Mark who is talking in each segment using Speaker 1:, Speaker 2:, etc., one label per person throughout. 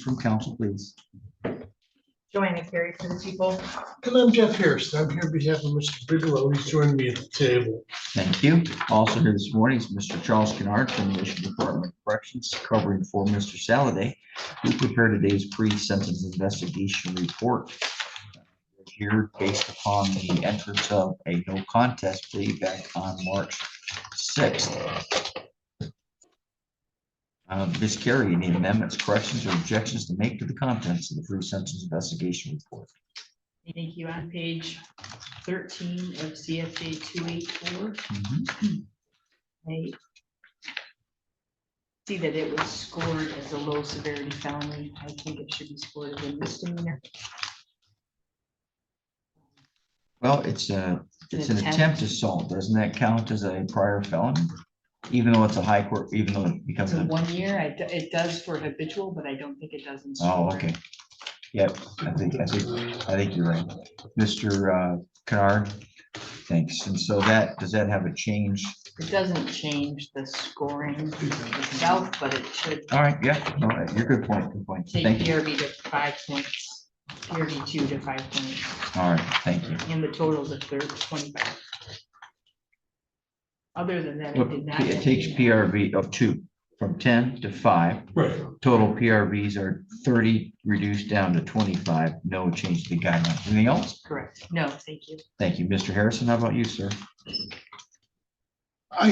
Speaker 1: from council, please.
Speaker 2: Joanna Carey for the people.
Speaker 3: And I'm Jeff Harrison. I'm here on behalf of Mr. Bigelow. He's joining me at the table.
Speaker 1: Thank you. Also here this morning is Mr. Charles Kennard from the Michigan Department of Corrections, covering for Mr. Saladay, who prepared today's pre-sentence investigation report. Here based upon the entrance of a no contest plea back on March 6th. Ms. Carey, any amendments, corrections, or objections to make to the contents of the pre-sentence investigation report?
Speaker 2: Thank you. On page 13 of CFJ 284, I see that it was scored as a low severity felony. I think it should be scored as a misdemeanor.
Speaker 1: Well, it's an attempt assault. Doesn't that count as a prior felony? Even though it's a high court, even though it becomes
Speaker 2: So
Speaker 1: a
Speaker 2: 1 year, it does for habitual, but I don't think it does in
Speaker 1: oh,
Speaker 2: score.
Speaker 1: okay. Yep, I think you're right. Mr. Kennard, thanks. And so does that have a change?
Speaker 2: It doesn't change the scoring itself, but it should
Speaker 1: All right, yeah, all right, you're good point, good point.
Speaker 2: take
Speaker 1: Thank you.
Speaker 2: PRV to 5 points, PRV 2 to 5 points,
Speaker 1: All right, thank you.
Speaker 2: and the totals of 25. Other than that,
Speaker 1: Look,
Speaker 2: it did not.
Speaker 1: it takes PRV of 2 from 10 to 5.
Speaker 3: Right.
Speaker 1: Total PRVs are 30 reduced down to 25. No change to the guidelines. Anything else?
Speaker 2: Correct. No, thank you.
Speaker 1: Thank you. Mr. Harrison, how about you, sir?
Speaker 3: I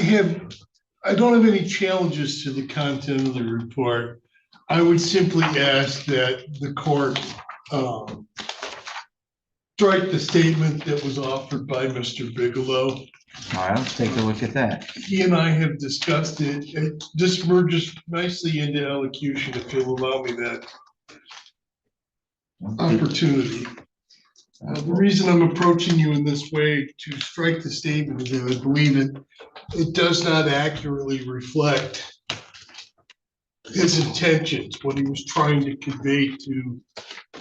Speaker 3: don't have any challenges to the content of the report. I would simply ask that the court strike the statement that was offered by Mr. Bigelow.
Speaker 1: All right, let's take a look at that.
Speaker 3: He and I have discussed it. It just merges nicely into elocution, if you'll allow me that opportunity. The reason I'm approaching you in this way to strike the statement is that I believe it does not accurately reflect his intentions, what he was trying to convey to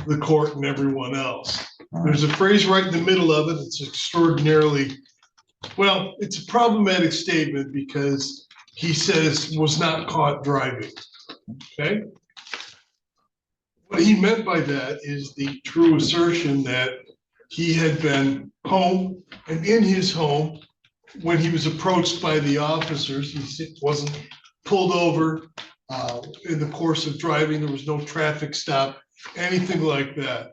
Speaker 3: the court and everyone else. There's a phrase right in the middle of it. It's extraordinarily, well, it's a problematic statement because he says was not caught driving. Okay. What he meant by that is the true assertion that he had been home and in his home when he was approached by the officers. He wasn't pulled over in the course of driving. There was no traffic stop, anything like that.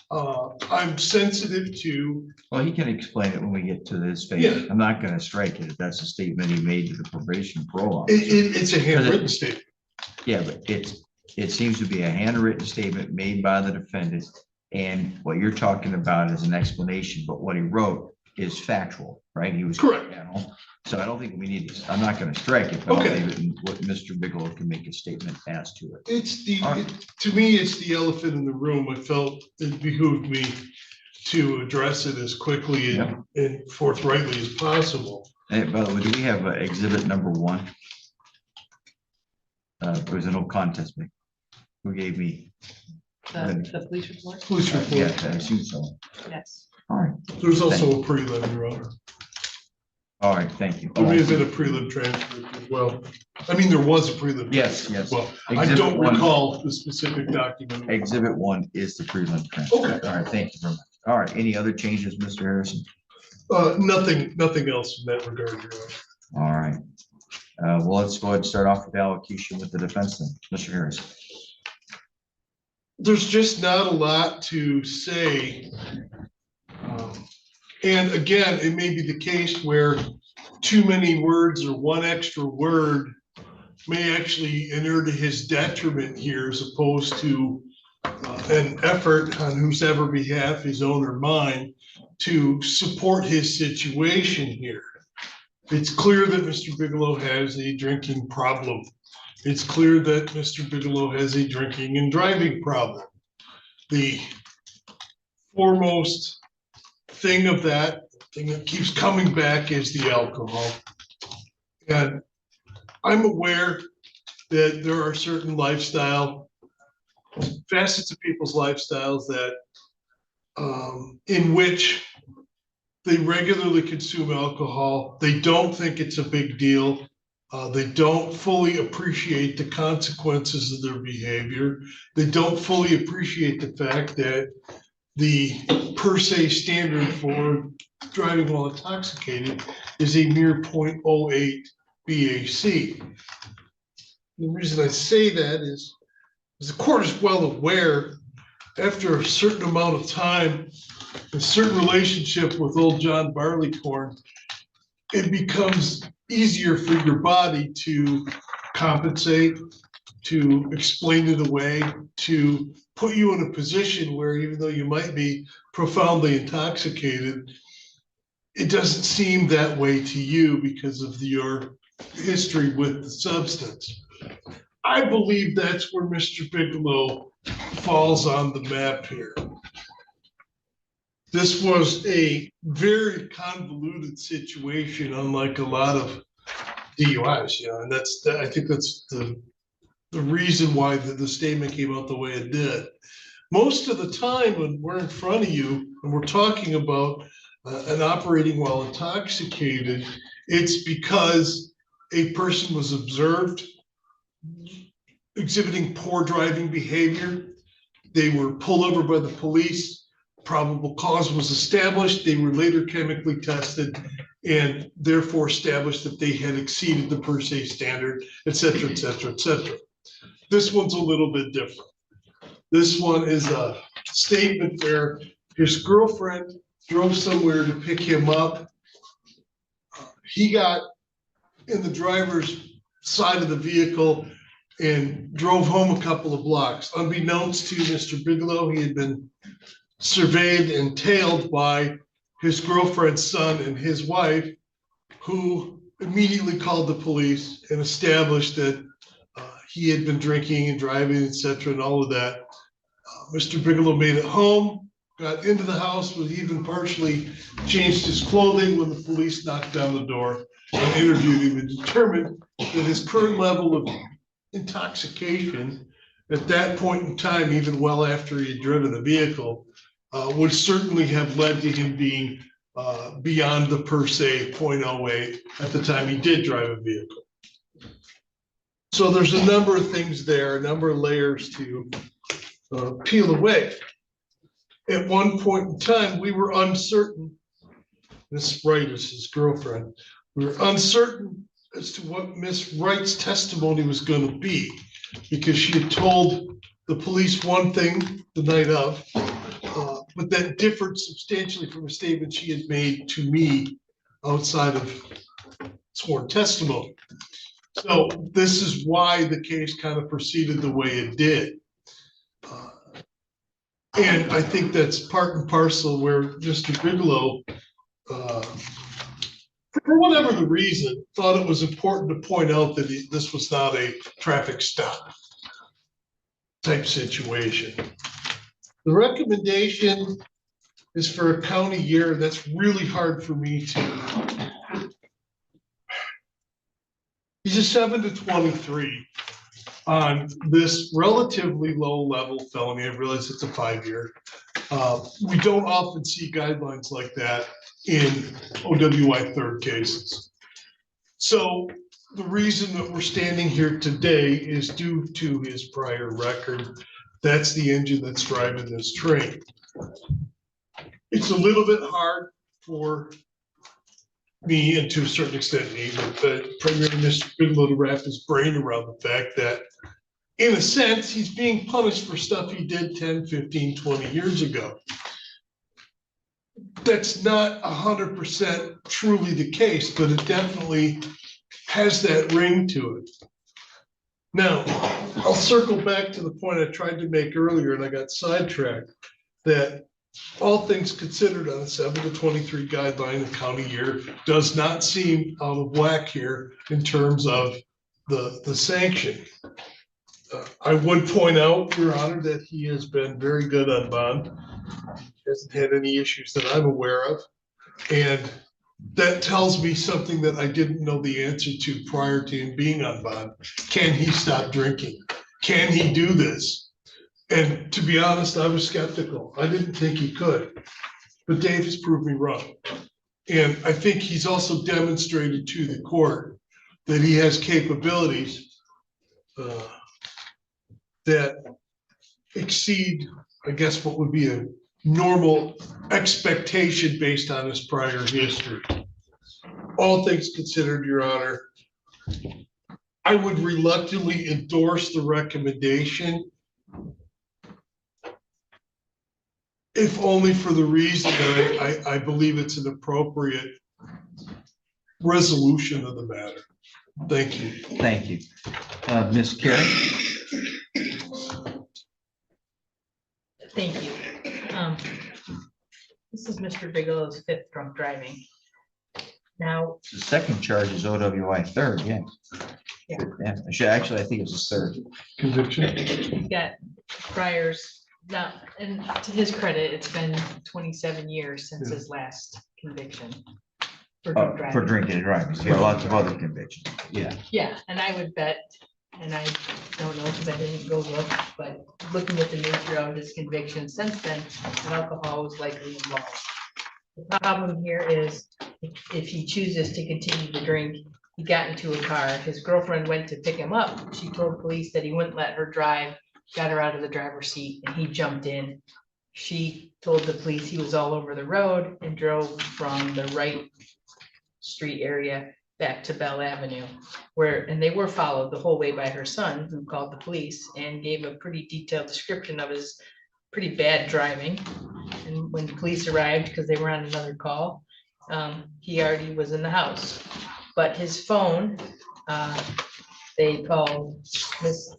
Speaker 3: I'm sensitive to.
Speaker 1: Well, he can explain it when we get to this phase.
Speaker 3: Yeah.
Speaker 1: I'm not going to strike it if that's a statement he made to the probation parole officer.
Speaker 3: It's a handwritten statement.
Speaker 1: Yeah, but it seems to be a handwritten statement made by the defendant. And what you're talking about is an explanation, but what he wrote is factual, right? He was
Speaker 3: Correct.
Speaker 1: So I don't think we need to, I'm not going to strike it, but
Speaker 3: Okay.
Speaker 1: I'll leave it in what Mr. Bigelow can make a statement as to it.
Speaker 3: It's the,
Speaker 1: All right.
Speaker 3: to me, it's the elephant in the room. I felt it behooved me to address it as quickly and forthrightly as possible.
Speaker 1: And by the way, do we have exhibit number 1? There was a no contest. Who gave me?
Speaker 2: The police report?
Speaker 3: Police report.
Speaker 1: Yes, I assume so.
Speaker 2: Yes.
Speaker 1: All right.
Speaker 3: There's also a prelim, Your Honor.
Speaker 1: All right, thank you.
Speaker 3: There may have been a prelim transcript as well. I mean, there was a prelim.
Speaker 1: Yes,
Speaker 3: transcript as
Speaker 1: yes.
Speaker 3: Well, I
Speaker 1: Exhibit
Speaker 3: don't
Speaker 1: 1.
Speaker 3: recall the specific document.
Speaker 1: Exhibit 1 is the prelim transcript.
Speaker 3: Okay.
Speaker 1: All right, thank you very much. All right, any other changes, Mr. Harrison?
Speaker 3: Nothing else in that regard, Your Honor.
Speaker 1: All right. Well, let's go ahead and start off with allocution with the defense then. Mr. Harrison.
Speaker 3: There's just not a lot to say. And again, it may be the case where too many words or one extra word may actually inure to his detriment here, as opposed to an effort on whosever behalf, his own or mine, to support his situation here. It's clear that Mr. Bigelow has a drinking problem. It's clear that Mr. Bigelow has a drinking and driving problem. The foremost thing of that, thing that keeps coming back, is the alcohol. And I'm aware that there are certain lifestyle facets of people's lifestyles that in which they regularly consume alcohol. They don't think it's a big deal. They don't fully appreciate the consequences of their behavior. They don't fully appreciate the fact that the per se standard for driving while intoxicated is a mere 0.08 BAC. The reason I say that is the court is well aware, after a certain amount of time, a certain relationship with old John Barleycorn, it becomes easier for your body to compensate, to explain it away, to put you in a position where even though you might be profoundly intoxicated, it doesn't seem that way to you because of your history with the substance. I believe that's where Mr. Bigelow falls on the map here. This was a very convoluted situation, unlike a lot of DUIs, and I think that's the reason why the statement came out the way it did. Most of the time when we're in front of you and we're talking about an operating while intoxicated, it's because a person was observed exhibiting poor driving behavior. They were pulled over by the police. Probable cause was established. They were later chemically tested and therefore established that they had exceeded the per se standard, et cetera, et cetera, et cetera. This one's a little bit different. This one is a statement where his girlfriend drove somewhere to pick him up. He got in the driver's side of the vehicle and drove home a couple of blocks. Unbeknownst to Mr. Bigelow, he had been surveyed and tailed by his girlfriend's son and his wife, who immediately called the police and established that he had been drinking and driving, etc., and all of that. Mr. Bigelow made it home, got into the house, was even partially changed his clothing when the police knocked down the door and interviewed him and determined that his current level of intoxication at that point in time, even well after he had driven the vehicle, would certainly have led to him being beyond the per se 0.08 at the time he did drive a vehicle. So there's a number of things there, a number of layers to peel away. At one point in time, we were uncertain. Miss Wright is his girlfriend. We were uncertain as to what Miss Wright's testimony was going to be, because she had told the police one thing the night of, but that differed substantially from a statement she had made to me outside of sworn testimony. So this is why the case kind of proceeded the way it did. And I think that's part and parcel where Mr. Bigelow, for whatever the reason, thought it was important to point out that this was not a traffic stop type situation. The recommendation is for a county year. That's really hard for me to. He's a 7 to 23 on this relatively low level felony. I realize it's a 5-year. We don't often see guidelines like that in OWI third cases. So the reason that we're standing here today is due to his prior record. That's the engine that's driving this train. It's a little bit hard for me, and to a certain extent me, but primarily Mr. Bigelow, to wrap his brain around the fact that, in a sense, he's being punished for stuff he did 10, 15, 20 years ago. That's not 100% truly the case, but it definitely has that ring to it. Now, I'll circle back to the point I tried to make earlier, and I got sidetracked, that all things considered on a 7 to 23 guideline, a county year does not seem out of whack here in terms of the sanction. I would point out, Your Honor, that he has been very good on bond. He hasn't had any issues that I'm aware of. And that tells me something that I didn't know the answer to prior to him being on bond. Can he stop drinking? Can he do this? And to be honest, I was skeptical. I didn't think he could. But Dave has proved me wrong. And I think he's also demonstrated to the court that he has capabilities that exceed, I guess, what would be a normal expectation based on his prior history. All things considered, Your Honor, I would reluctantly endorse the recommendation, if only for the reason that I believe it's an appropriate resolution of the matter. Thank you.
Speaker 1: Thank you. Ms. Carey?
Speaker 2: Thank you. This is Mr. Bigelow's fifth drunk driving. Now,
Speaker 1: The second charge is OWI third, yeah.
Speaker 2: Yeah.
Speaker 1: Actually, I think it's his third.
Speaker 3: Conviction.
Speaker 2: he's got priors now, and to his credit, it's been 27 years since his last conviction. For drunk
Speaker 1: For
Speaker 2: driving.
Speaker 1: drinking and driving. So, yeah, lots of other convictions. Yeah.
Speaker 2: Yeah, and I would bet, and I don't know because I didn't go look, but looking at the nature of his conviction since then, alcohol was likely involved. The problem here is if he chooses to continue to drink, he got into a car. His girlfriend went to pick him up. She told police that he wouldn't let her drive, got her out of the driver's seat, and he jumped in. She told the police he was all over the road and drove from the right street area back to Bell Avenue, and they were followed the whole way by her son, who called the police and gave a pretty detailed description of his pretty bad driving. And when the police arrived, because they were on another call, he already was in the house. But his phone, they called,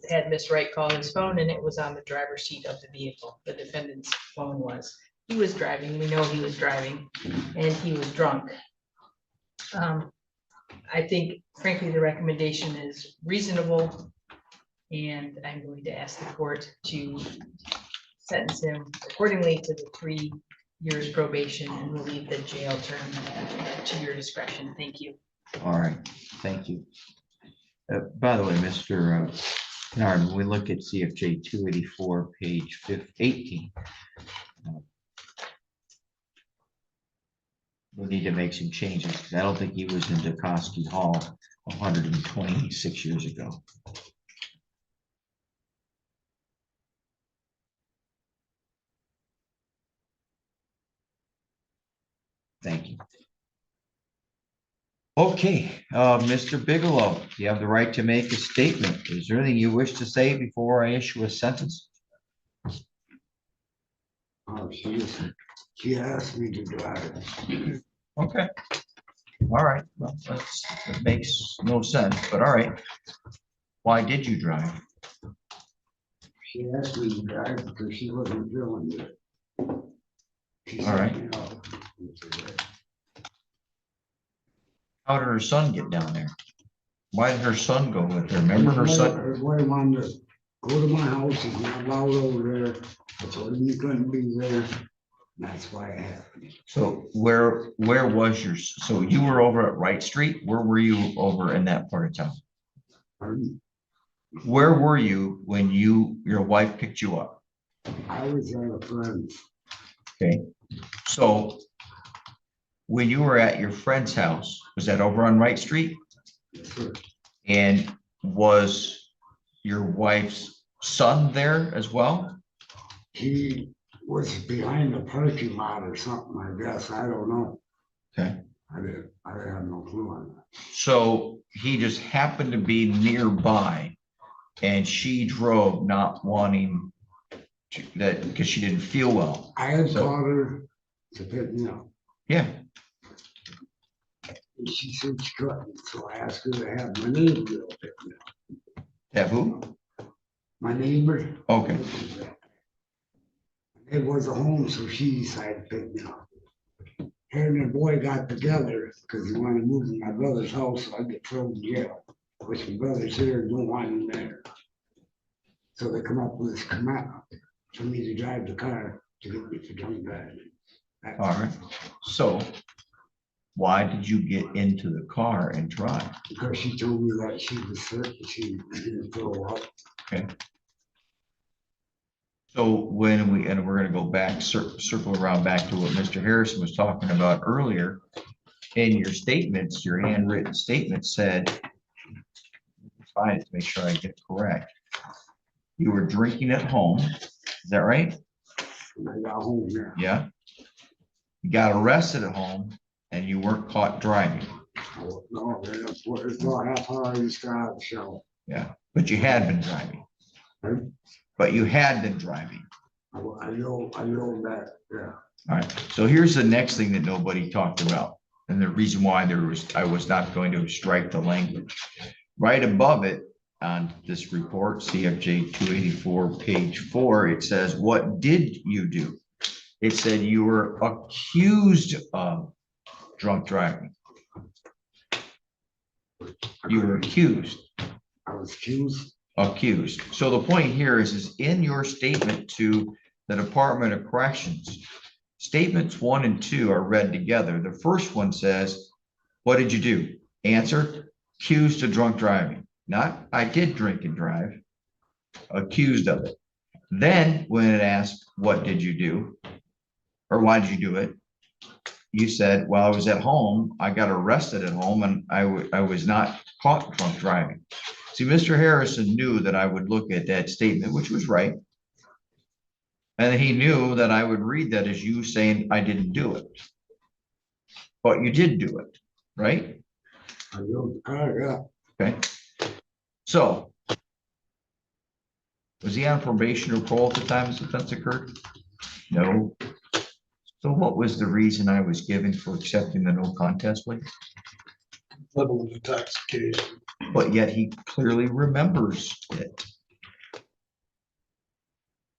Speaker 2: had Miss Wright call his phone, and it was on the driver's seat of the vehicle. The defendant's phone was. He was driving, we know he was driving, and he was drunk. I think frankly, the recommendation is reasonable, and I'm going to ask the court to sentence him accordingly to the 3 years probation, and we'll leave the jail term to your discretion. Thank you.
Speaker 1: All right. Thank you. By the way, Mr. Kennard, when we look at CFJ 284, page 18, we'll need to make some changes because I don't think he was in Dukoski Hall 126 years ago. Thank you. Okay, Mr. Bigelow, you have the right to make a statement. Is there anything you wish to say before I issue a sentence?
Speaker 4: She asked me to drive.
Speaker 1: Okay. All right. Well, that makes no sense, but all right. Why did you drive?
Speaker 4: She asked me to drive because she wasn't feeling good. She
Speaker 1: All right.
Speaker 4: said, you know,
Speaker 1: How did her son get down there? Why did her son go with her? Remember her son?
Speaker 4: Her boy wanted to go to my house. He's not allowed over there. I told him he couldn't be there. That's why it happened.
Speaker 1: So where was your, so you were over at Wright Street? Where were you over in that part of town?
Speaker 4: Pardon?
Speaker 1: Where were you when your wife picked you up?
Speaker 4: I was at a friend's.
Speaker 1: Okay. So when you were at your friend's house, was that over on Wright Street?
Speaker 4: Yes, sir.
Speaker 1: And was your wife's son there as well?
Speaker 4: He was behind the parking lot or something, I guess. I don't know.
Speaker 1: Okay.
Speaker 4: I have no clue on that.
Speaker 1: So he just happened to be nearby and she drove not wanting to, that because she didn't feel well.
Speaker 4: I had
Speaker 1: So-
Speaker 4: called her to pick me up.
Speaker 1: Yeah.
Speaker 4: And she said she couldn't, so I asked her to have my neighbor go pick me up.
Speaker 1: That who?
Speaker 4: My neighbor.
Speaker 1: Okay.
Speaker 4: It was a home, so she decided to pick me up. Her and her boy got together because he wanted to move to my brother's house, so I get thrown in jail. Which my brother's here and don't want him there. So they come up with this command for me to drive the car to get me for drunk driving. That's-
Speaker 1: All right. So why did you get into the car and drive?
Speaker 4: Because she told me that she was sick and she didn't throw up.
Speaker 1: So when we're going to go back, circle around back to what Mr. Harrison was talking about earlier. In your statements, your handwritten statement said find it to make sure I get it correct. You were drinking at home, is that right?
Speaker 4: When I got home here.
Speaker 1: Yeah. You got arrested at home and you weren't caught driving.
Speaker 4: No, it's about half hour, I just got out of the shower.
Speaker 1: Yeah, but you had been driving.
Speaker 4: Right?
Speaker 1: But you had been driving.
Speaker 4: I know that, yeah.
Speaker 1: All right, so here's the next thing that nobody talked about. And the reason why I was not going to strike the language. Right above it on this report, CFJ 284, page 4, it says, what did you do? It said you were accused of drunk driving. You were accused.
Speaker 4: I was accused.
Speaker 1: Accused. So the point here is in your statement to the Department of Corrections, statements 1 and 2 are read together. The first one says, what did you do? Answer, accused of drunk driving. Not, I did drink and drive. Accused of it. Then when it asked, what did you do? Or why did you do it? You said, well, I was at home. I got arrested at home and I was not caught drunk driving. See, Mr. Harrison knew that I would look at that statement, which was right. And he knew that I would read that as you saying I didn't do it. But you did do it, right?
Speaker 4: I drove the car, yeah.
Speaker 1: Okay. So, was he on probation or parole at the time this offense occurred? No. So what was the reason I was given for accepting the no contest plea?
Speaker 3: Level of intoxication.
Speaker 1: But yet he clearly remembers it.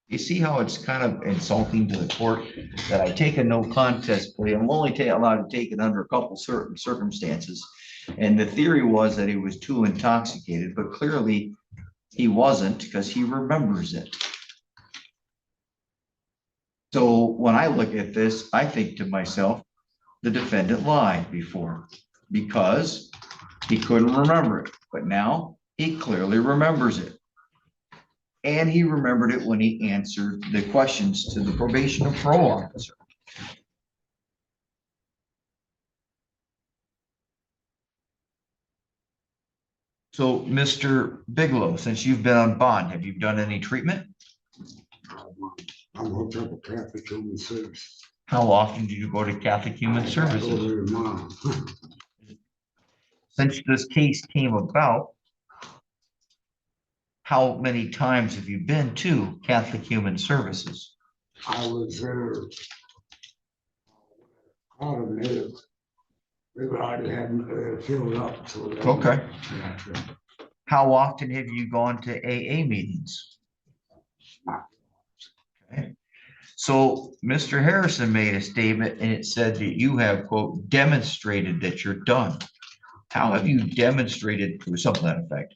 Speaker 1: You see how it's kind of insulting to the court that I take a no contest plea. I'm only allowed to take it under a couple certain circumstances. And the theory was that he was too intoxicated, but clearly he wasn't because he remembers it. So when I look at this, I think to myself, the defendant lied before because he couldn't remember it, but now he clearly remembers it. And he remembered it when he answered the questions to the probation and parole officer. So, Mr. Bigelow, since you've been on bond, have you done any treatment?
Speaker 4: I'm hooked up with Catholic Human Service.
Speaker 1: How often do you go to Catholic Human
Speaker 4: I go
Speaker 1: Services?
Speaker 4: to their mom.
Speaker 1: Since this case came about, how many times have you been to Catholic Human Services?
Speaker 4: I was there. They already had filled up. So
Speaker 1: Okay.
Speaker 4: Yeah.
Speaker 1: How often have you gone to AA meetings? Okay. So Mr. Harrison made a statement and it said that you have, quote, demonstrated that you're done. How have you demonstrated, or something to that effect,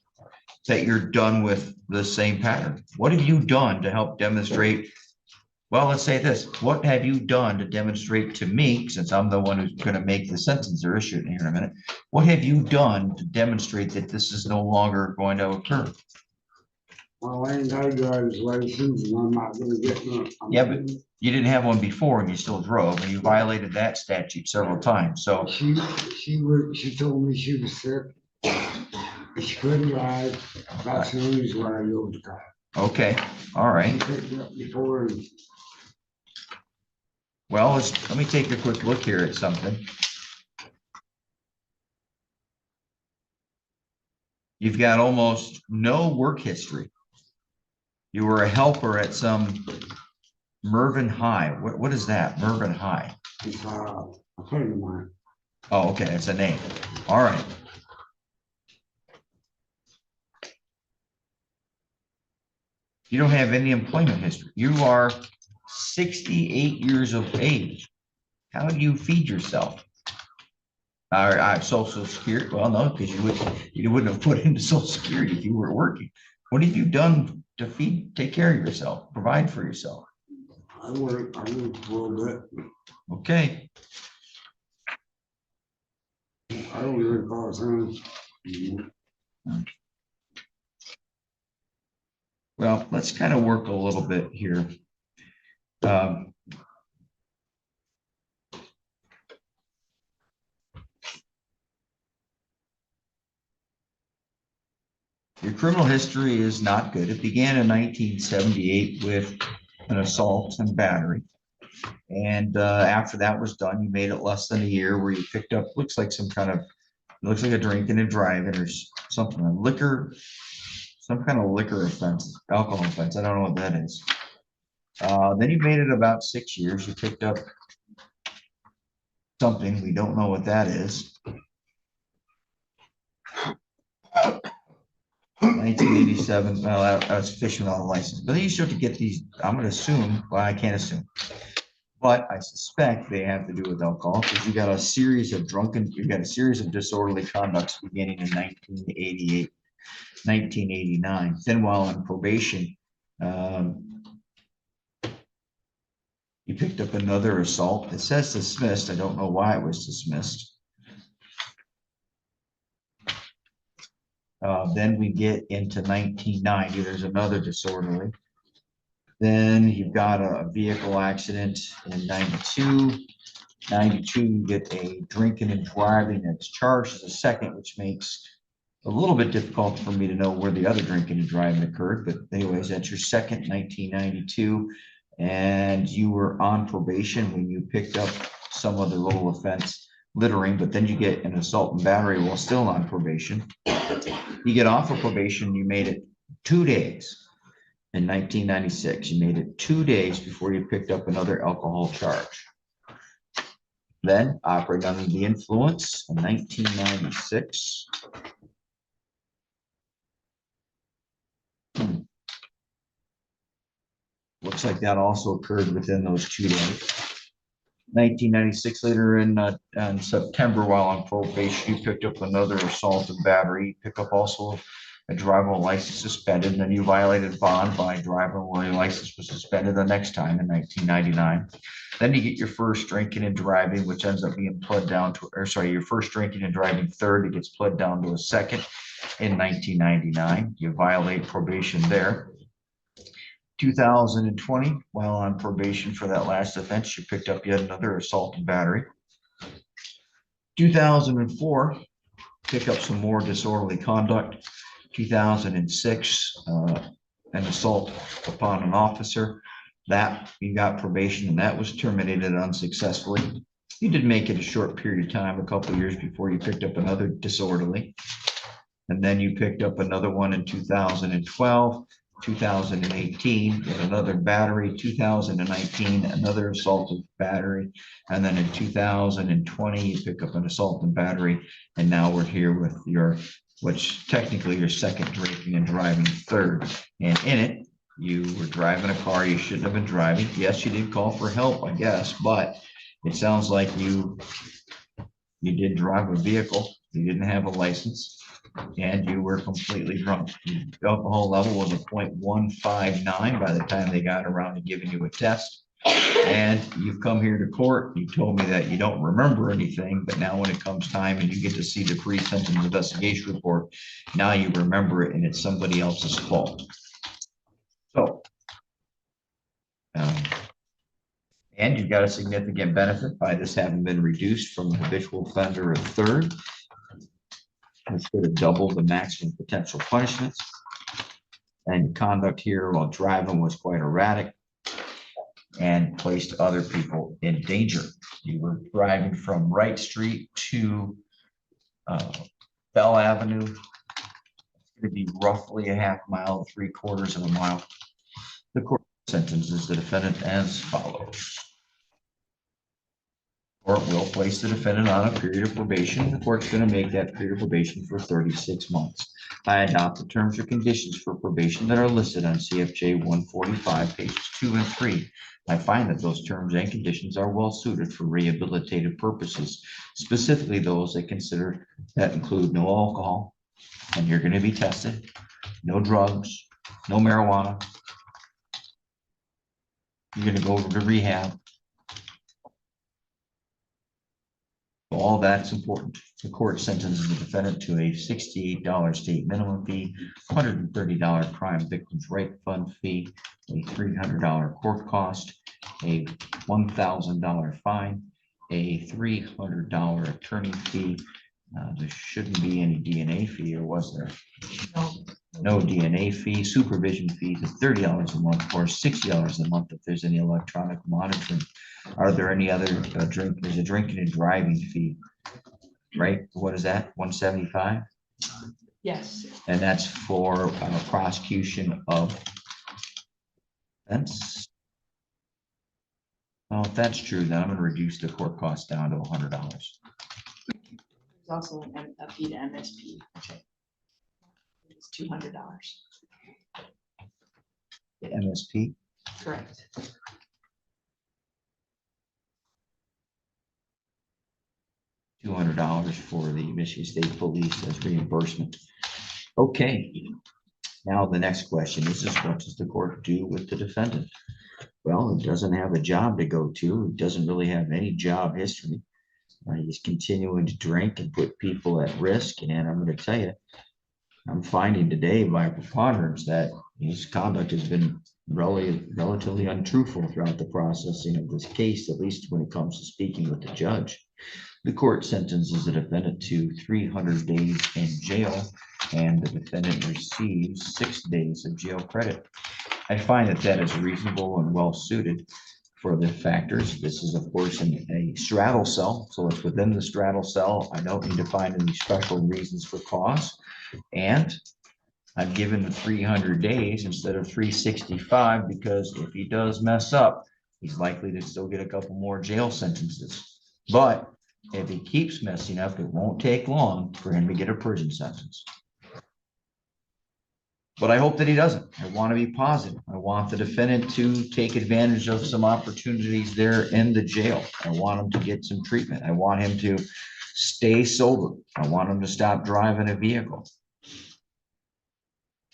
Speaker 1: that you're done with the same pattern? What have you done to help demonstrate? Well, let's say this. What have you done to demonstrate to me, since I'm the one who's going to make the sentence or issue it here in a minute, what have you done to demonstrate that this is no longer going to occur?
Speaker 4: Well, I ain't got a driver's license and I'm not gonna get none.
Speaker 1: Yeah, but you didn't have one before and you still drove and you violated that statute several times. So
Speaker 4: She told me she was sick. She couldn't drive. That's the only reason why I drove the car.
Speaker 1: okay, all right.
Speaker 4: She picked me up before and
Speaker 1: Well, let me take a quick look here at something. You've got almost no work history. You were a helper at some Mervyn High. What is that? Mervyn High.
Speaker 4: it's a friend of mine.
Speaker 1: Oh, okay, it's a name. All right. You don't have any employment history. You are 68 years of age. How do you feed yourself? Social Security? Well, no, because you wouldn't have put into Social Security if you were working. What have you done to take care of yourself, provide for yourself?
Speaker 4: I worked a little bit.
Speaker 1: Okay.
Speaker 4: I don't even call it something.
Speaker 1: Well, let's kind of work a little bit here. Your criminal history is not good. It began in 1978 with an assault and battery. And after that was done, you made it less than a year where you picked up, looks like a drinking and driving or something, some kind of liquor offense, alcohol offense. I don't know what that is. Then you made it about 6 years. You picked up something. We don't know what that is. 1987. Well, I was fishing on a license, but you start to get these. I'm going to assume. Well, I can't assume, but I suspect they have to do with alcohol because you got a series of disorderly conducts beginning in 1988, 1989. Then while on probation, you picked up another assault. It says dismissed. I don't know why it was dismissed. Then we get into 1990. There's another disorderly. Then you've got a vehicle accident in 92. 92, you get a drinking and driving that's charged as a second, which makes a little bit difficult for me to know where the other drinking and driving occurred. But anyways, that's your second, 1992. And you were on probation when you picked up some other little offense, littering, but then you get an assault and battery while still on probation. You get off of probation, you made it 2 days in 1996. You made it 2 days before you picked up another alcohol charge. Then operating under the influence in 1996. Looks like that also occurred within those 2 days. 1996, later in September, while on probation, you picked up another assault and battery. You pick up also a driving license suspended, and then you violated bond by driving while your license was suspended the next time in 1999. Then you get your first drinking and driving, which ends up being pled down to, your first drinking and driving third, it gets pled down to a second in 1999. You violate probation there. 2020, while on probation for that last offense, you picked up yet another assault and battery. 2004, pick up some more disorderly conduct. 2006, an assault upon an officer. That you got probation, and that was terminated unsuccessfully. You did make it a short period of time, a couple of years before you picked up another disorderly. And then you picked up another one in 2012. 2018 with another battery, 2019 another assault and battery, and then in 2020 you pick up an assault and battery, and now we're here with which technically your second drinking and driving third. And in it, you were driving a car you shouldn't have been driving. Yes, you did call for help, I guess, but it sounds like you did drive a vehicle, you didn't have a license, and you were completely drunk. The alcohol level was a 0.159 by the time they got around to giving you a test. And you've come here to court, you told me that you don't remember anything, but now when it comes time and you get to see the pre-sentence investigation report, now you remember it and it's somebody else's fault. So, and you've got a significant benefit by this having been reduced from the habitual offender of third, which would have doubled the maximum potential punishments. And conduct here while driving was quite erratic and placed other people in danger. You were driving from Wright Street to Bell Avenue. It would be roughly a half mile, 3/4 of a mile. The court sentences the defendant as follows. Court will place the defendant on a period of probation. The court's going to make that period of probation for 36 months. I adopt the terms or conditions for probation that are listed on CFJ 145, pages 2 and 3. I find that those terms and conditions are well suited for rehabilitative purposes, specifically those that include no alcohol, and you're going to be tested, no drugs, no marijuana. You're going to go over to rehab. All that's important. The court sentences the defendant to a $68 state minimum fee, $130 crime victims' right fund fee, a $300 court cost, a $1,000 fine, a $300 attorney fee. There shouldn't be any DNA fee, or was there?
Speaker 2: No.
Speaker 1: No DNA fee. Supervision fees of $30 a month or $60 a month if there's any electronic monitoring. Are there any other there's a drinking and driving fee, right? What is that? 175?
Speaker 2: Yes,
Speaker 1: And that's for prosecution of offense. Well, if that's true, then I'm gonna reduce the court cost down to $100.
Speaker 2: there's also a fee to MSP. It's $200.
Speaker 1: The MSP,
Speaker 2: Correct.
Speaker 1: $200 for the Michigan State Police as reimbursement. Okay, now the next question is this: what does the court do with the defendant? Well, he doesn't have a job to go to. He doesn't really have any job history. He's continuing to drink and put people at risk. And I'm going to tell you, I'm finding today by preponderance that his conduct has been relatively untruthful throughout the processing of this case, at least when it comes to speaking with the judge. The court sentences the defendant to 300 days in jail, and the defendant receives 6 days of jail credit. I find that that is reasonable and well suited for the factors. This is, of course, in a straddle cell, so it's within the straddle cell. I don't need to find any special reasons for cause, and I'm given the 300 days instead of 365 because if he does mess up, he's likely to still get a couple more jail sentences. But if he keeps messing up, it won't take long for him to get a prison sentence. But I hope that he doesn't. I want to be positive. I want the defendant to take advantage of some opportunities there in the jail. I want him to get some treatment. I want him to stay sober. I want him to stop driving a vehicle.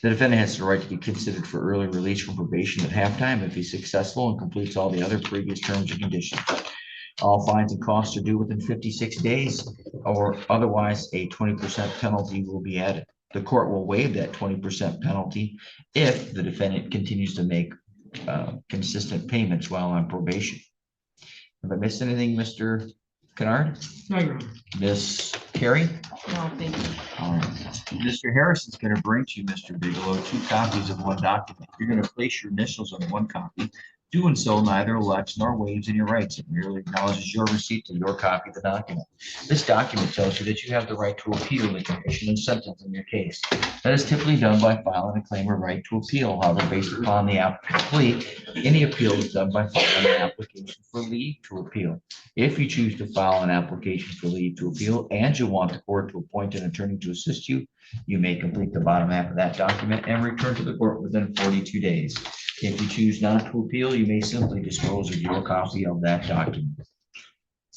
Speaker 1: The defendant has the right to be considered for early release from probation at halftime if he's successful and completes all the other previous terms and conditions. All fines and costs are due within 56 days, or otherwise a 20% penalty will be added. The court will waive that 20% penalty if the defendant continues to make consistent payments while on probation. Have I missed anything, Mr. Kennard?
Speaker 3: No, Your Honor.
Speaker 1: Miss Carey?
Speaker 2: No, thank you.
Speaker 1: All right. Mr. Harrison's going to bring to you, Mr. Bigelow, 2 copies of one document. You're going to place your initials on one copy. Doing so neither elects nor waives any rights. It merely acknowledges your receipt of your copy of the document. This document tells you that you have the right to appeal the conviction and sentence in your case. That is typically done by filing a claim of right to appeal. However, based upon the applicant's plea, any appeal is done by filing an application for leave to appeal. If you choose to file an application for leave to appeal and you want the court to appoint an attorney to assist you, you may complete the bottom half of that document and return to the court within 42 days. If you choose not to appeal, you may simply dispose of your copy of that document.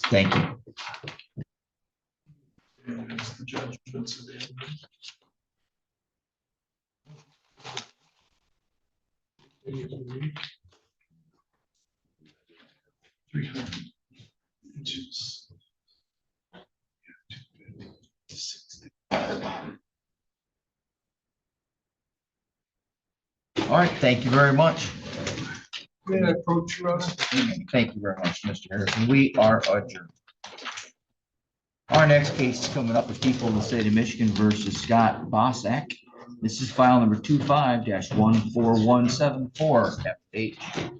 Speaker 1: Thank you.
Speaker 3: And it's the judgments of the end. 300 inches.
Speaker 1: All right, thank you very much.
Speaker 3: May I approach you, Your Honor?
Speaker 1: Thank you very much, Mr. Harrison. We are adjourned. Our next case is coming up with people in the state of Michigan versus Scott Bossack. This is file number 25-14174 FH.